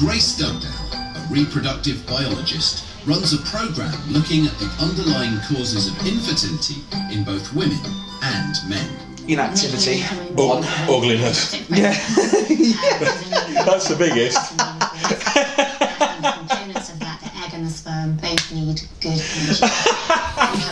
Grace Dugdale, a reproductive biologist, runs a program looking at the underlying causes of infertility in both women and men. Inactivity. Ugliness. Yeah. That's the biggest. Components of that, the egg and the sperm, both need good energy.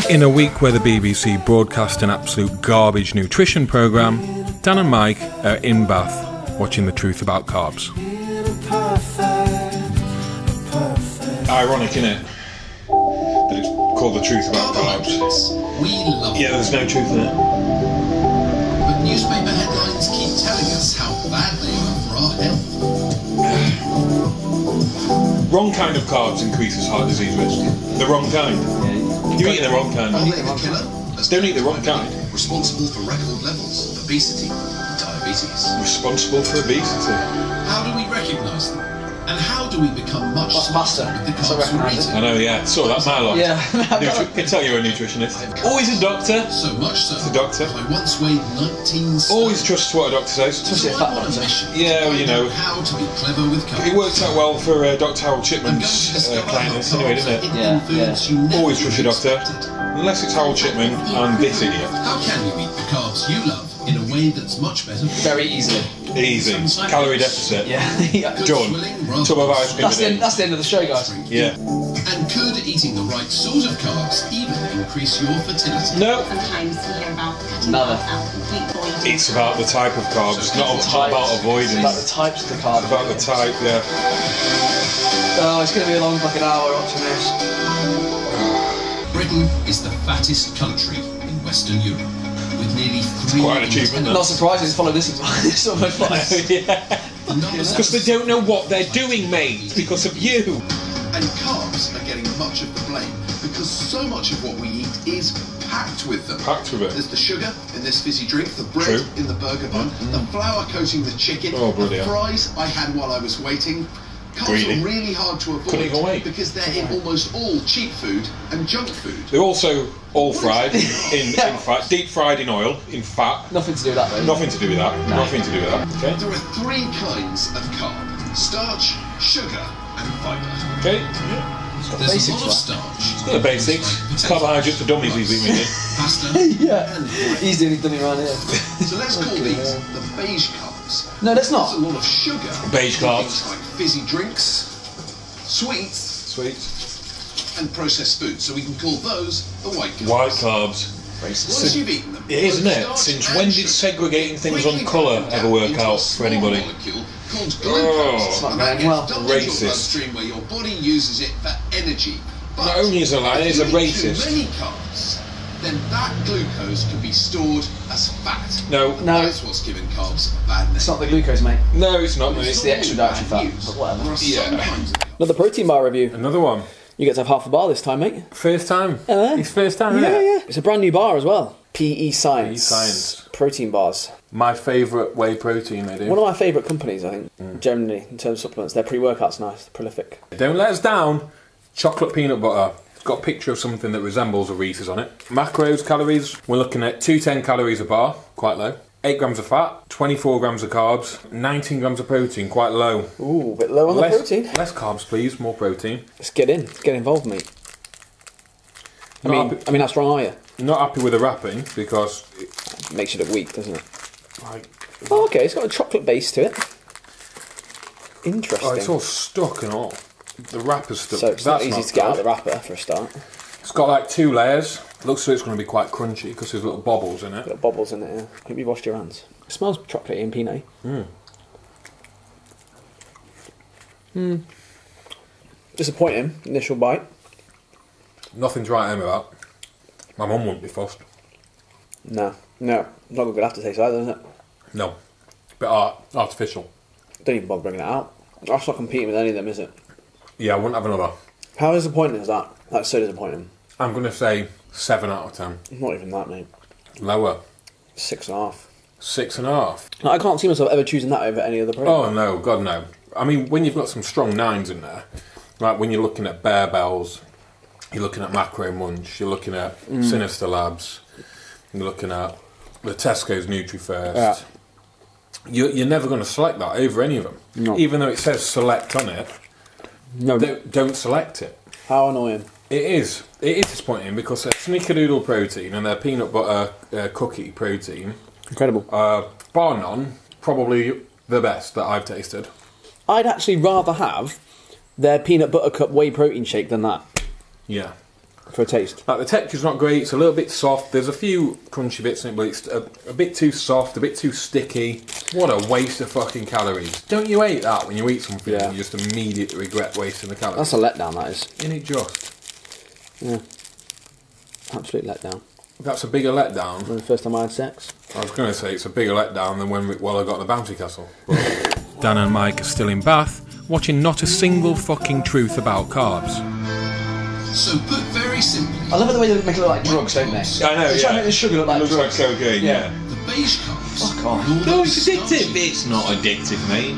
In a week where the BBC broadcast an absolute garbage nutrition programme, Dan and Mike are in Bath watching The Truth About Carbs. Ironic, innit? That it's called The Truth About Carbs. We love Yeah, there's no truth in it. but newspaper headlines keep telling us how bad they are for our health. Wrong kind of carbs increases heart disease risk. The wrong kind. You're eating the wrong kind. Are they the killer? Don't eat the wrong kind. Responsible for record levels of obesity, diabetes. Responsible for obesity. How do we recognise them? And how do we become much Master. smarter with the So carbs we're recognise eating? I know, yeah. Saw that mile off. Yeah. Can tell you're a nutritionist. Always a doctor. So much so, It's a doctor. I once weighed 19 stone. Always trust what a doctor says. Especially a So fat I'm on a doctor. mission to Yeah, well, you find know. out how to be clever with carbs. It worked out well for Dr. Harold I'm going to Chipman's discover how clients anyway, carbs didn't are it? hidden in Yeah, foods you never Always trust your would've doctor. expected. Unless it's Harold Chipman and this idiot. How can you eat the carbs you love in a way that's much better for Very easily. Easy. Calorie deficit. Yeah. Yeah. Done. Tub of ice cream a day. That's the end of the show, guys. Yeah. And could eating the right sort of carbs even increase your fertility? No. Sometimes you hear about cutting Nada. carbs out, complete void. It's about the type of carbs, not about avoidance. It's about the types of the carbs. It's about the type, yeah. Oh, it's going to be a long fucking hour watching this. Britain is the fattest country in Western Europe, with nearly 3 quite an achievement, Not surprising to follow this so much fun. Yeah. Because they don't know what they're doing, mate. Because of you. And carbs are getting much of the blame because so much of what we eat is packed with them. Packed with it. There's the sugar in this fizzy drink, the bread True. in the burger bun, the flour coating the chicken, Oh, bloody the hell. fries I had while I was waiting. Carbs Greedy. are really hard to Couldn't even avoid wait. because they're in almost all cheap food and junk food. They're also all fried in fat, deep fried in oil, in fat. Nothing to do with that, though. Nothing to do with that. No. Nothing to do with that. Okay. There are 3 kinds of carb: starch, sugar, and fibre. Okay. There's basics, a lot of right? starch. The basics. Carbohydrates for dummies he's leaving in. Pasta. Yeah. And bread. He's doing his dummy around here. So let's call these the beige carbs. No, that's There's a not. lot of sugar. Beige in carbs. things like fizzy drinks, sweets, Sweet. and processed foods. So we can call those the white carbs. White carbs. Once you've eaten them, It is, isn't it? starch Since and when did sugar segregating things quickly on colour break ever down work into a out for small anybody? molecule called Oh. glucose. It's not And that going gets well. dumped into your Racist. bloodstream where your body uses it for energy. But Not only is a liar, he's a if you eat racist. Too many carbs, then that glucose can be stored as fat. No. No. That's what's giving carbs a bad name. It's not the glucose, mate. No, it's not. It's the extra dietary fat. But whatever. There are some Yeah. kinds of Another protein bar review. Another one. You get to have half a bar this time, mate. First time. It's first time, Yeah, isn't it? yeah. It's a brand new bar as well. PE Science. Science. Protein bars. My favourite whey protein they do. One of my favourite companies, I think, generally, in terms of supplements. Their pre-workout's nice, prolific. Don't let us down. Chocolate peanut butter. It's got a picture of something that resembles a Reese's on it. Macros, calories, we're looking at 210 calories a bar, quite low. 8 grams of fat, 24 grams of carbs, 19 grams of protein, quite low. Ooh, a bit low on the protein. Less carbs, please, more protein. Let's get in. Let's get involved, mate. I mean, how strong are you? Not happy with the wrapping because It makes you look weak, doesn't it? like, Oh, okay. It's got a chocolate base to it. Interesting. oh, it's all stuck and all. The wrapper's stuck. So it's not That's easy to get out of good. the wrapper for a start. It's got like 2 layers. Looks like it's going to be quite crunchy because there's little bobbles in it. Got bobbles in it, yeah. Hope you washed your hands. It smells chocolatey and peanutty. Disappointing, initial bite. Nothing to write home about. My mum wouldn't be fussed. No, not got good aftertaste either, is it? No. Bit artificial. Don't even bother bringing it out. That's not competing with any of them, is it? Yeah, I wouldn't have another. How disappointing is that? That's so disappointing. I'm going to say 7 out of 10. Not even that, mate. Lower. 6.5. 6.5. I can't see myself ever choosing that over any other protein. Oh no, God no. I mean, when you've got some strong 9s in there, like when you're looking at Barbells, you're looking at Macro Munch, you're looking at Sinister Labs, you're looking at the Tesco's NutriFirst. Yeah. You're never going to select that over any of them. No. Even though it says select on it, no, don't select it. How annoying. It is. It is disappointing because their snickerdoodle protein and their peanut butter cookie protein, incredible. Bar none, probably the best that I've tasted. I'd actually rather have their peanut butter cup whey protein shake than that. Yeah. For a taste. Like, the texture's not great, it's a little bit soft, there's a few crunchy bits in it, but it's a bit too soft, a bit too sticky. What a waste of fucking calories. Don't you hate that when you eat something and you just immediately regret wasting the calories? That's a letdown, that is. Isn't it just? Yeah. Absolute letdown. That's a bigger letdown than the first time I had sex. I was going to say it's a bigger letdown than when I got the bouncy castle. Dan and Mike are still in Bath, watching not a single fucking truth about carbs. So put very simply... I love the way they make it look like drugs, don't they? I know, They try to make the sugar look like looks drugs. like cocaine, yeah. The beige carbs... Fuck off. No, it's addictive. It's not addictive, mate.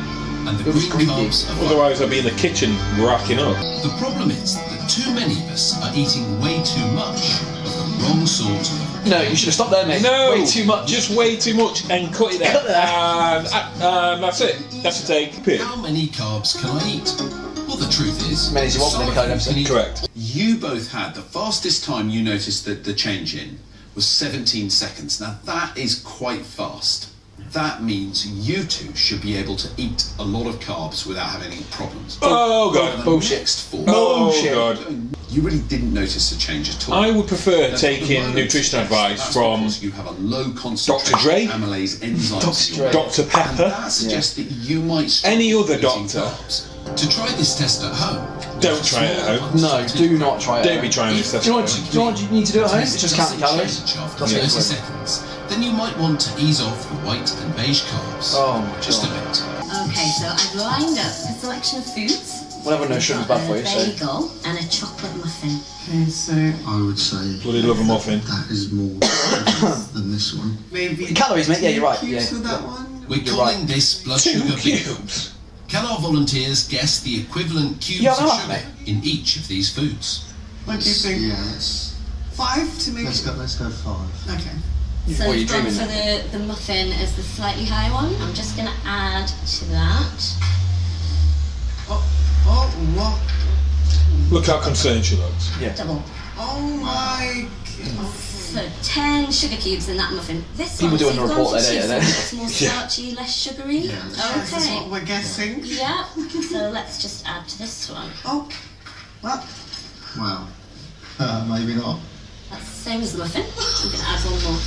And the green carbs are... Otherwise I'd be in the kitchen racking up. The problem is that too many of us are eating way too much of the wrong sort of... No, you should have stopped there, mate. No! Way too much. Just way too much and cut it there. Cut there. And that's it. That's the take. How many carbs can I eat? Well, the truth is... Many as you want within a kind of episode. Correct. You both had the fastest time you noticed that the change in was 17 seconds. Now, that is quite fast. That means you two should be able to eat a lot of carbs without having any problems. Oh, God. Bullshit. Oh, God. You really didn't notice a change at all. I would prefer taking nutrition advice from you have a low concentration Dr. Dre, of amylase enzymes. Dr. Dre. Dr. Pepper, And that suggests that you might any other eating doctor. carbs. To try this test at home. Don't try it at home. No, do not try it. Don't be trying this test. Do you know what you need to do at home? Just count the calories. After 30 seconds, then you might want to ease off the white and beige carbs. Oh my Just a God. bit. Okay, so I've lined up a selection of foods. Well, everyone knows sugar's bad for you, A so... bagel and a chocolate muffin. Okay, so I would say Bloody love a muffin. that is more than this one. maybe Calories, mate, yeah, you're right. cubes Yeah. with that one. We're calling this blood 2 sugar bingo. cubes. Can our volunteers guess the equivalent cubes Yeah, of no, sugar in each of these foods? What do you think? Yes. 5 to make Let's go 5. Okay. So What are you we've gone dreaming for the muffin as the slightly higher one. I'm just going to add to that. Oh, what? Look how concerned she looks. Double. Oh my God. So 10 sugar cubes in that muffin. This People one, doing so the you've report gone for there, cheese, don't so they? it's more starchy, less sugary. This is what Okay. we're guessing. Yeah. So let's just add to this one. Oh, what? Well, maybe not. That's the same as the muffin. I'm going to add one more.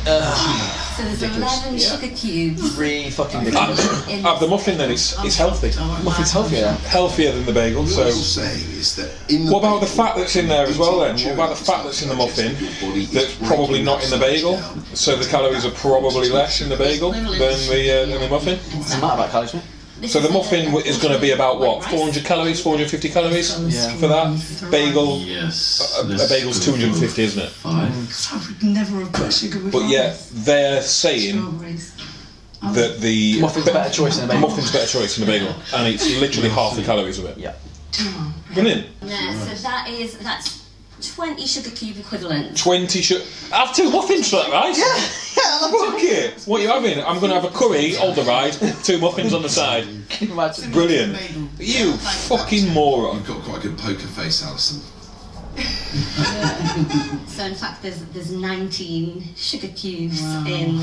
So there's ridiculous. 11 sugar cubes. 3 fucking ridiculous. in Have the muffin then, it's healthy. Muffin's healthier. Healthier than the bagel, What so... I'm saying is that in the What about the bagel, fat that's in there as well then? eating What about the fat that's in the muffin that's probably not in the bagel? So the calories are probably less in the bagel than the muffin? Doesn't matter about calories, mate. This So the is muffin is going to be about what? white rice. 400 calories, 450 calories Yeah. for that? Bagel, Yes. a bagel's 250, isn't it? I would never have put sugar with But yeah, rice. they're saying Strawberries. that the Muffin's a better choice than a bagel. muffin's a better choice than a bagel, and it's literally half the calories of it. Yeah. Brilliant. Yeah, so that's 20 sugar cube equivalent. 20 should have 2 muffins for that, right? Yeah. Fuck it. What are you having? I'm going to have a curry, Alderide, 2 muffins on the side. Can you imagine? Brilliant. You fucking moron. You've got quite a good poker face, Alison. So in fact, there's 19 sugar cubes in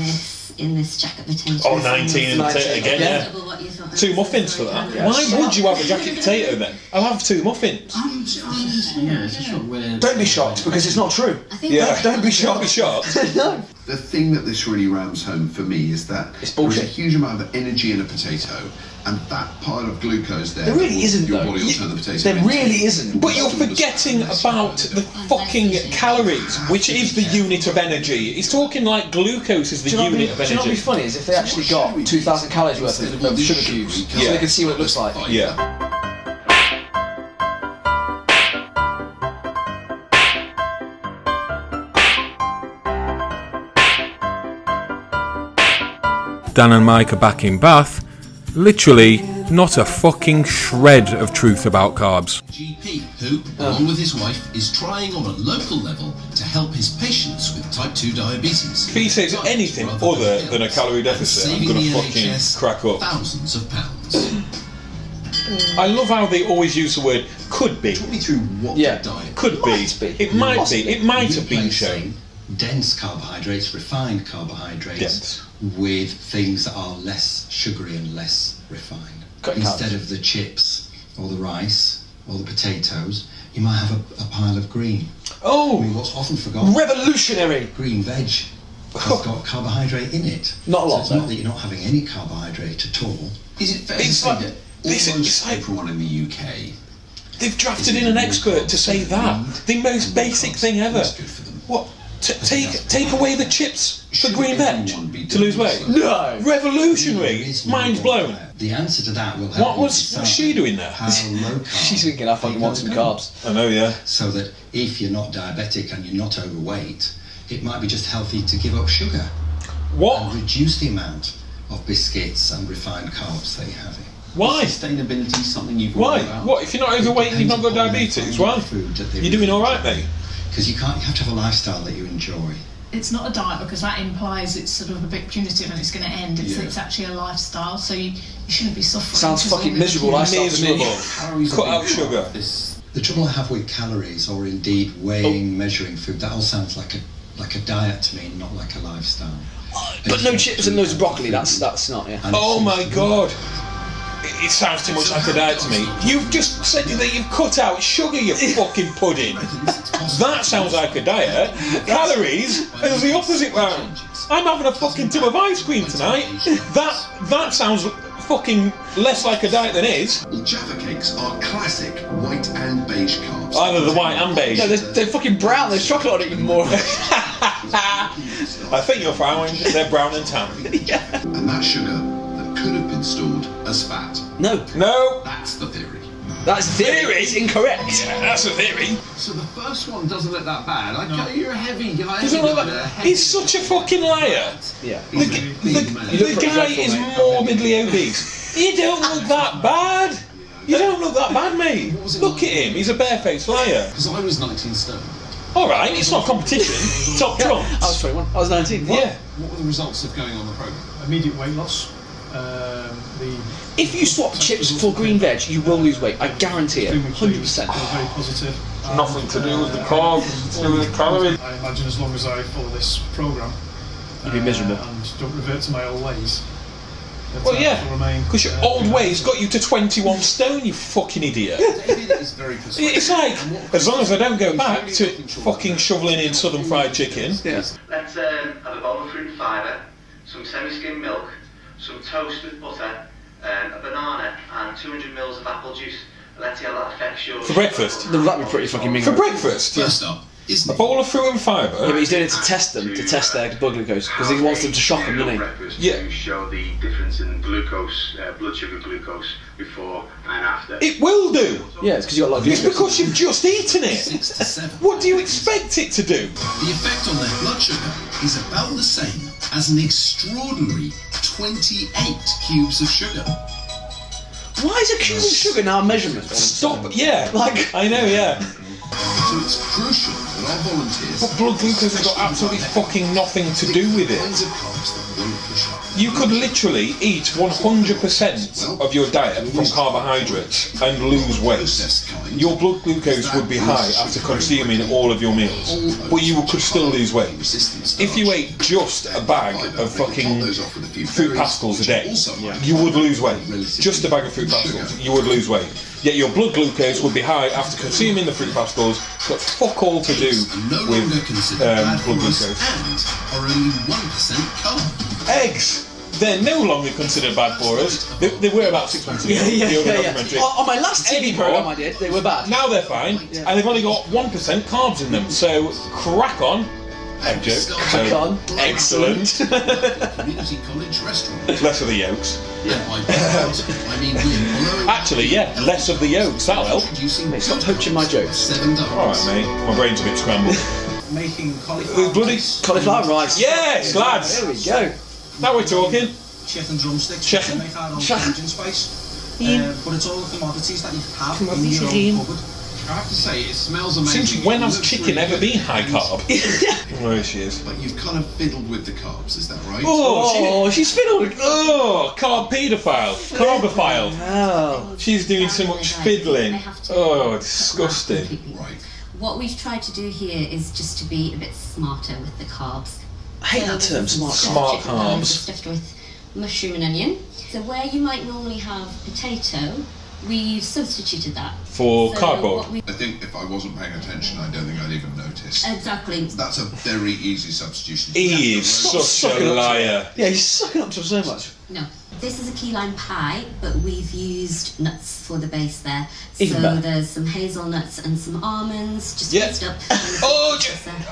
this jacket potato. Oh, 19 and 19 again, yeah. Double what you thought. 2 muffins for that. Yeah. Why would you have a jacket potato then? I'll have 2 muffins. Yeah, it's a shock where... Don't be shocked, because it's not true. I think Yeah. Don't be Don't be shocked. shocked. No. The thing that this really rams home for me is that It's there's bullshit. a huge amount of energy in a potato, and that pile of glucose there. There really isn't, Your though. body will turn the potato There into. really isn't. But you're forgetting about the fucking calories, which is the unit of energy. He's talking like glucose is the Do you know unit of what would be energy. funny is if they actually got 2,000 calories worth of sugar cubes, so Yeah. they could see what it looks like. Yeah. Dan and Mike are back in Bath, literally not a fucking shred of truth about carbs. GP, who, along with his wife, is trying on a local level to help his patients with type 2 diabetes. If he says anything other than a calorie deficit, I'm gonna fucking crack up. Thousands of pounds. I love how they always use the word could be. Talk me through what Yeah. the diet Could be. It might be. It might have been Replacing shown. dense carbohydrates, refined carbohydrates, Dense. with things that are less sugary and less refined. Cutting Instead carbs. of the chips or the rice or the potatoes, you might have a pile of green. I Oh, mean, what's often forgotten, Revolutionary. green veg has got carbohydrate in it. Not a lot, So it's though. not that you're not having any carbohydrate at all. Is it fair to It's say like- that it's almost like- everyone in the UK they've drafted in an expert to say that. The most basic thing ever. is good for them? What? Take away the chips for Should green everyone veg be to lose doing weight? so? No. Revolutionary. There is no Mind blown. diet. The answer to that will help What you was decide she doing there? how low carb She's thinking I fucking they want go some down. carbs. I know, yeah. So that if you're not diabetic and you're not overweight, it might be just healthy to give up sugar What? and reduce the amount of biscuits and refined carbs that you're having. Why? Sustainability is something you've Why? worried about? What? If you're not overweight and you've not got diabetes, why? You're doing all right, mate. Because you have to have a lifestyle that you enjoy. It's not a diet because that implies it's sort of a bit punitive and it's going to end. It's actually a lifestyle, so you shouldn't be suffering. Sounds As fucking long as miserable you- lifestyle to me. Miserable. Calories Cut are out being sugar. This The trouble I have with calories, or indeed weighing, measuring food, that all sounds like a diet to me, not like a lifestyle. But no chips and loads of broccoli. That's not. Yeah. And Oh it's- my god. It sounds too much like a diet to me. You've just said that you've cut out sugar, you fucking pudding. That sounds like a diet. Calories is the opposite round. I'm having a fucking tub of ice cream tonight. That sounds fucking less like a diet than it is. Jaffa cakes are classic white and beige carbs. Either the white and beige. No, they're fucking brown. There's chocolate on it even more. I think you're fine. They're brown and tan. And that sugar that could have been stored as fat. No, No, That's the theory. that's theory. It's incorrect. yeah, that's a theory. So the first one doesn't look that bad. You're a heavy guy. Doesn't look like, he's such a fucking liar. Yeah. The guy is morbidly obese. You don't look that bad. You don't look that bad, mate. Look at him. He's a barefaced liar. Because I was 19 stone. All right, it's not competition. Top I was trumps. 21. I was 19. Yeah. What were the results of going on the programme? Immediate weight loss. If you swap chips for green veg, you will lose weight. I guarantee it. 100%. Very positive. Nothing to do with the carbs, to do with the calories. I imagine as long as I follow this programme, You'd be miserable. and don't revert to my old ways. that Well, I yeah, will remain, because your old ways got you to 21 stone, you fucking idiot. David is very persuasive. It's like, as long as I don't go back to fucking shoveling in southern fried chicken. Yeah. Let's have a bowl of fruit and fibre, some semi-skimmed milk, some toast with butter, a banana and 200 ml of apple juice. Let's see how that affects your... For breakfast? That'd be pretty fucking For mingle. breakfast? First up, isn't A bowl of fruit and fibre? Yeah, but he's doing it to test them, to test their blood glucose, because he wants them to shock them, doesn't he? Breakfast Yeah. to show the difference in glucose, blood sugar glucose before and after. It will do! Yeah, it's because you got a lot of It's glucose. because you've just eaten it! 6 to 7. What do you expect it to do? The effect on their blood sugar is about the same as an extraordinary 28 cubes of sugar. Why is a cube of sugar now a measurement? Stop, yeah. Like- I know, yeah. So it's crucial that our volunteers... But blood glucose has got absolutely fucking nothing to do with kinds it. of carbs that won't push up. You could literally eat 100% of your diet from carbohydrates and lose weight. Your blood glucose would be high after consuming all of your meals, but you could still lose weight. If you ate just a bag of fucking fruit pastilles a day, you would lose weight. Just a bag of fruit pastilles, you would lose weight. Yet your blood glucose would be high after consuming the fruit pastilles, got fuck all to do no with longer considered bad for blood us glucose. and are only 1% carb. Eggs! They're no longer considered bad for us. They were about 6 months ago. the other documentary. On my last TV Anymore. programme I did, they were bad. Now they're fine, and they've only got 1% carbs in them. So crack on. Egg joke. Crack on. Excellent. Community college restaurant. Less of the yolks. And by breakfast, I mean we're blowing Actually, yeah, less of the yolks. That'll help. producing Mate, stop poaching my jokes. $7. Alright, mate. My brain's a bit scrambled. making cauliflower Bloody. Cauliflower rice. Yes, lads. There we go. Now we're talking. chicken drumsticks. Chicken? Make our own Cajun spice. But it's all the commodities that you have in your own cupboard. I have to say, it smells amazing. Since when has chicken ever been high carb? There she is. But you've kind of fiddled with the carbs, is that right? She's fiddled. Oh, carb paedophile, carbophile. Oh. She's doing so much fiddling. Oh, disgusting. Right. What we've tried to do here is just to be a bit smarter with the carbs. I hate that term, smart Chicken carbs. stuffed with mushroom and onion. So where you might normally have potato, we've substituted that For cardboard. I think if I wasn't paying attention, I don't think I'd even notice. Exactly. That's a very easy substitution. He is such a liar. Yeah, he's sucking up to so much. No. This is a key lime pie, but we've used nuts for the base there. Even so better. there's some hazelnuts and some almonds, just mixed up.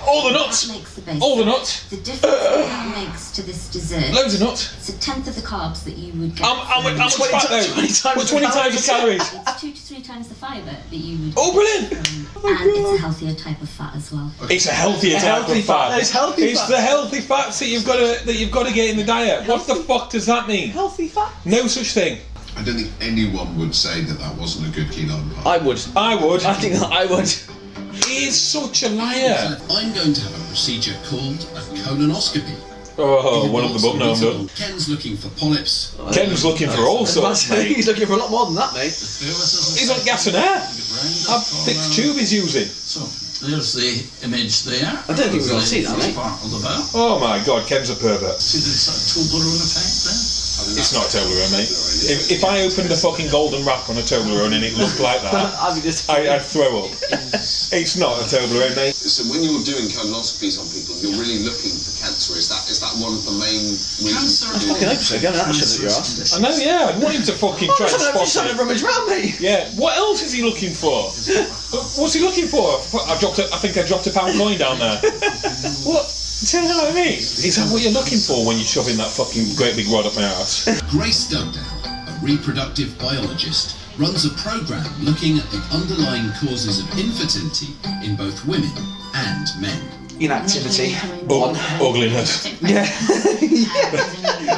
All the nuts. That makes the base. All the nuts. The difference that makes to this dessert. Loads of nuts. It's a tenth of the carbs that you would get. How much fat though? 20 times the calories. It's 2 to 3 times the fibre that you would. Oh, brilliant! And it's a healthier type of fat as well. It's a healthier type of fat. It's healthy It's fat. the healthy fats that you've got to get in the diet. What the fuck does that mean? Healthy fat? No such thing. I don't think anyone would say that that wasn't a good key lime pie. I would. I would. I think that I would. He is such a liar. I'm going to have a procedure called a colonoscopy. Oh, one up the bum now, I'm done. Ken's looking for polyps. Ken's looking for all sorts, mate. He's looking for a lot more than that, mate. He's on gas and air. How thick tube he's using. So, there's the image there. I don't think we're going to see that, mate. Oh my god, Ken's a pervert. See the sort of Toblerone effect there? It's not a Toblerone, mate. If I opened a fucking golden wrap on a Toblerone and it looked like that, I'd throw up. It's not a Toblerone, mate. So when you're doing colonoscopies on people, you're really looking for cancer. Is that one of the main reasons? I fucking hope so. Go on that shit that you're asked. I know, yeah. I want him to fucking try and spot He's trying to it. rummage round me. Yeah. What else is he looking for? What's he looking for? I think I dropped a pound coin down there. What? Do you know what I mean? Is that what you're looking for when you're shoving that fucking great big rod up my ass? Grace Dugdale, a reproductive biologist, runs a program looking at the underlying causes of infertility in both women and men. Inactivity. Ugliness. Yeah.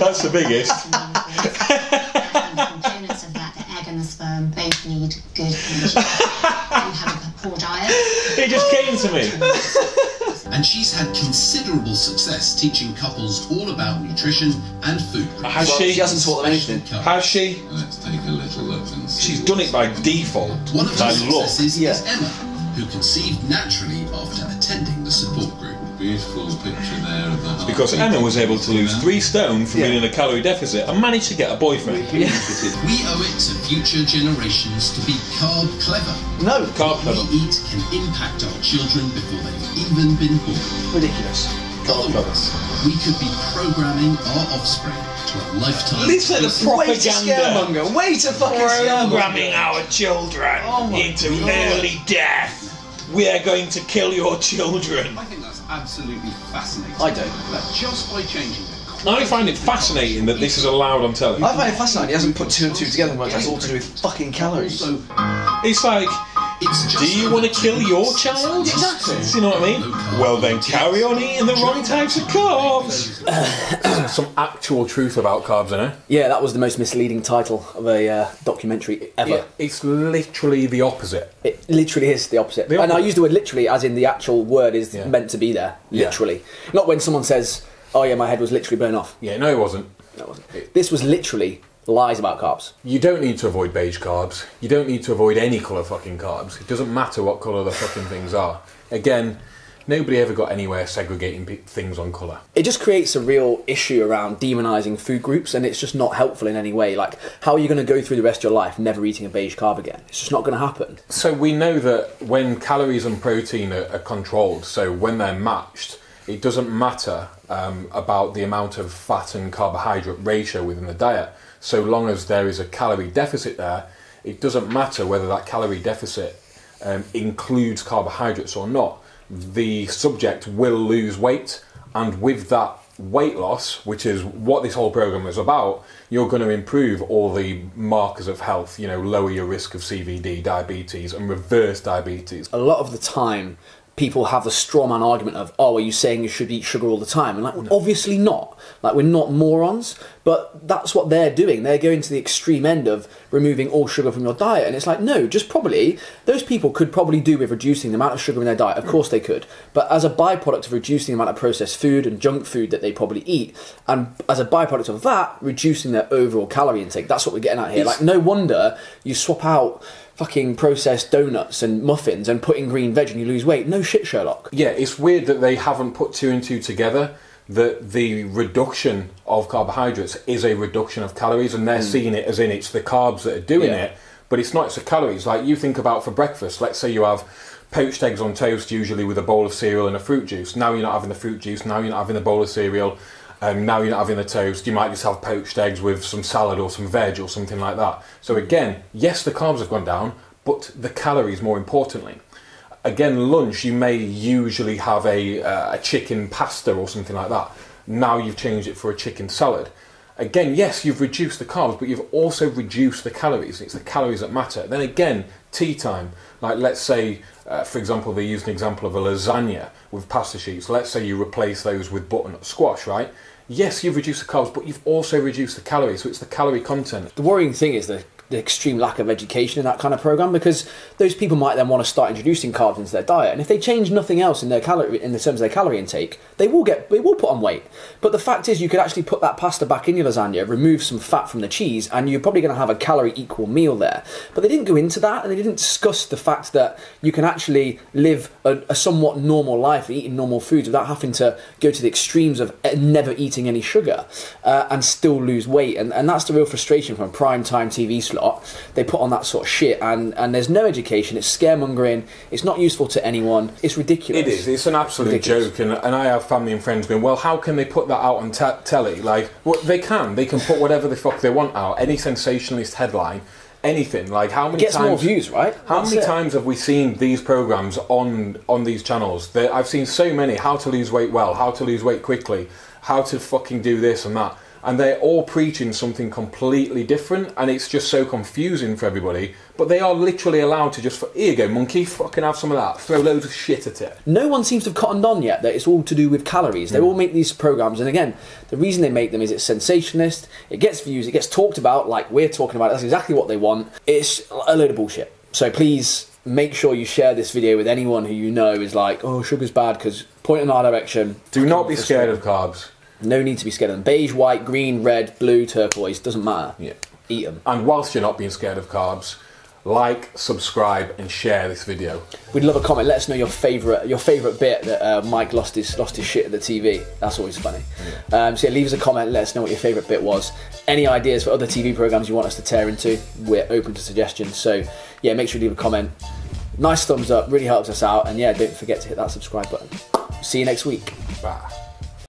That's the biggest. Components of that, the egg and the sperm, both need good energy. You have a poor diet. It just came to me. And she's had considerable success teaching couples all about nutrition and food. Has she? She hasn't taught them anything. Has she? Let's take a little look and see. She's done it by default. One of her By look. successes is Emma, who conceived naturally after attending the support group. Beautiful picture there of the heart. Because Emma was able to lose 3 stone from being in a calorie deficit and managed to get a boyfriend. We owe it to future generations to be carb clever. No. Carb What clever. we eat can impact our children before they've even been born. Ridiculous. Otherwise, we could be programming our offspring to a lifetime. Listen to the Way to propaganda. scaremonger. Way to fucking scaremonger. Programming our children into early death. We are going to kill your children. I think that's absolutely fascinating. I don't. That just by changing the I find it fascinating that this is allowed on telly. I find it fascinating. He hasn't put 2 and 2 together and worked out it's all to do with fucking calories. Also, It's like, it's just do you want to kill your child? Exactly. Do you know what I mean? Well then carry on eating the wrong types of carbs. Some actual truth about carbs in it. Yeah, that was the most misleading title of a documentary ever. Yeah, it's literally the opposite. It literally is the opposite. The And I opposite. use the word literally as in the actual word is Yeah. meant to be there. Yeah. Literally. Not when someone says, oh yeah, my head was literally blown off. Yeah, no, it wasn't. No, it wasn't. This was literally lies about carbs. You don't need to avoid beige carbs. You don't need to avoid any colour fucking carbs. It doesn't matter what colour the fucking things are. Again, nobody ever got anywhere segregating things on colour. It just creates a real issue around demonising food groups, and it's just not helpful in any way. Like, how are you going to go through the rest of your life never eating a beige carb again? It's just not going to happen. So we know that when calories and protein are controlled, so when they're matched, it doesn't matter about the amount of fat and carbohydrate ratio within the diet. So long as there is a calorie deficit there, it doesn't matter whether that calorie deficit includes carbohydrates or not. The subject will lose weight, and with that weight loss, which is what this whole program is about, you're going to improve all the markers of health, you know, lower your risk of CVD, diabetes, and reverse diabetes. A lot of the time, people have the straw man argument of, oh, are you saying you should eat sugar all the time? And like, well, obviously not. Like, we're not morons, but But that's what they're doing. They're going to the extreme end of removing all sugar from your diet. And it's like, no, just probably, those people could probably do with reducing the amount of sugar in their diet. Of course they could. But as a byproduct of reducing the amount of processed food and junk food that they probably eat, and as a byproduct of that, reducing their overall calorie intake. That's what we're getting at here. Like, no wonder you swap out fucking processed donuts and muffins and put in green veg and you lose weight. No shit, Sherlock. Yeah, it's weird that they haven't put 2 and 2 together, that the reduction of carbohydrates is a reduction of calories, and they're seeing it as in it's the carbs that are doing it, but it's not, it's the calories. Like, you think about for breakfast, let's say you have poached eggs on toast, usually with a bowl of cereal and a fruit juice. Now you're not having the fruit juice, now you're not having the bowl of cereal, now you're not having the toast. You might just have poached eggs with some salad or some veg or something like that. So again, yes, the carbs have gone down, but the calories more importantly. Again, lunch, you may usually have a chicken pasta or something like that. Now you've changed it for a chicken salad. Again, yes, you've reduced the carbs, but you've also reduced the calories. It's the calories that matter. Then again, tea time. Like, let's say, for example, they used an example of a lasagna with pasta sheets. Let's say you replace those with butternut squash, right? Yes, you've reduced the carbs, but you've also reduced the calories, so it's the calorie content. The worrying thing is the extreme lack of education in that kind of program, because those people might then want to start introducing carbs into their diet, and if they change nothing else in their in the terms of their calorie intake, they will put on weight. But the fact is, you could actually put that pasta back in your lasagna, remove some fat from the cheese, and you're probably going to have a calorie equal meal there. But they didn't go into that, and they didn't discuss the fact that you can actually live a somewhat normal life, eating normal foods without having to go to the extremes of never eating any sugar and still lose weight. And that's the real frustration from a prime time TV slot. They put on that sort of shit, and there's no education. It's scaremongering. It's not useful to anyone. It's ridiculous. It is. It's an absolute joke. And I have family and friends going, well, how can they put that out on telly? Like, well, they can put whatever the fuck they want out. Any sensationalist headline, anything. Like, how many times... Gets more views, right? How many times have we seen these programmes on these channels? I've seen so many. How to lose weight well, how to lose weight quickly, how to fucking do this and that. And they're all preaching something completely different, and it's just so confusing for everybody. But they are literally allowed to just, here you go, monkey, fucking have some of that, throw loads of shit at it. No one seems to have cottoned on yet that it's all to do with calories. They all make these programs, and again, the reason they make them is it's sensationalist, it gets views, it gets talked about like we're talking about. That's exactly what they want. It's a load of bullshit. So please make sure you share this video with anyone who you know is like, oh, sugar's bad, because point in our direction. Do not be scared of carbs. No need to be scared of them. Beige, white, green, red, blue, turquoise, doesn't matter. Yeah. Eat them. And whilst you're not being scared of carbs, like, subscribe and share this video. We'd love a comment. Let us know your favourite bit that Mike lost his shit at the TV. That's always funny. Yeah. So yeah, leave us a comment. Let us know what your favourite bit was. Any ideas for other TV programmes you want us to tear into? We're open to suggestions. So yeah, make sure you leave a comment. Nice thumbs up. Really helps us out. And yeah, don't forget to hit that subscribe button. See you next week. Bye.